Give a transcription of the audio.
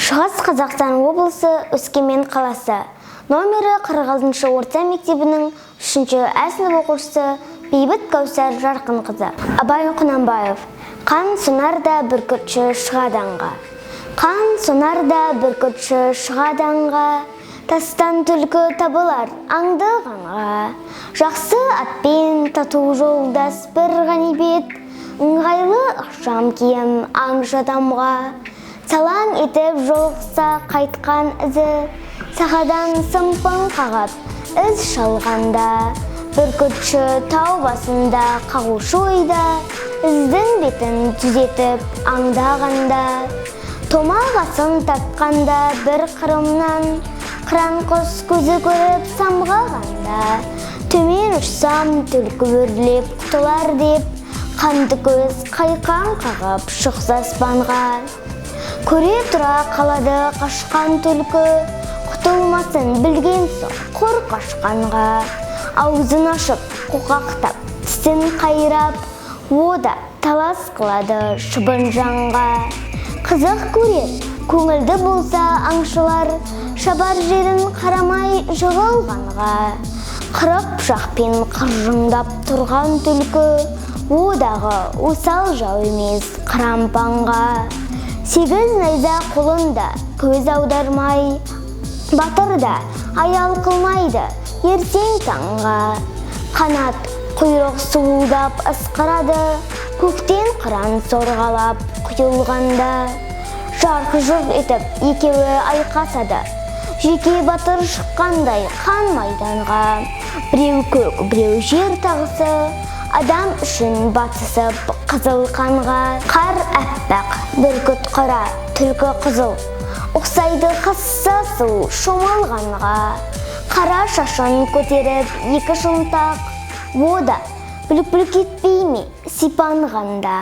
Шығыс Қазақстан облысы Өскемен қаласы. Номері 46 орта мектебінің 3-ші А сынып оқушысы Бейбіт Кәусар Жарқынқызы. Абай Құнанбаев. Қан сонарда бүркітші шығаданға. Қан сонарда бүркітші шығаданға. Тастан түлкі табылар аңдығанға. Жақсы атпен тату жолдас бір ғанибет. Ыңғайлы ақшам кием аңшы адамға. Салаң етіп жолықса қайтқан ізі, сағадан сымпын қағап із шалғанда. Бүркітші тау басында қағушы ойда, іздің бетін түзетіп аңдағанда. Томағасын тапқанда бір қырымнан, қыран құс көзі көріп самғағанда. Төмен ұшсам түлкі өрлеп құтылар деп, қанды көз қайқан қағып шықса аспанға. Көре тұра қалады қашқан түлкі, құтылмасын білген соң құр қашқанға. Аузын ашып қоқақтап, тісін қайрап, ода талас қылады шыбын жанға. Қызық көрер, көңілді болса аңшылар, шабар жерін қарамай жығылғанға. Қырық пышақпен қыржыңдап тұрған түлкі, одағы осал жау емес қырампанға. 8 найза қолында көз аудармай, батырда аял қылмайды ертең таңға. Қанат құйрық суылдап ысқырады, көктен қыран сорғалап құйылғанда. Жарқы жұрқ етіп екеуі айқасады, жеке батыр шыққандай қан майданға. Біреу көк, біреу жер тағысы, адам үшін батысып қызыл қанға. Қар әппақ, бүркіт қара, түлкі қызыл, ұқсайды қысса су шомылғанға. Қара шашын көтеріп екі шынтақ, ода бүлік-бүлік етпей ме сипанғанда.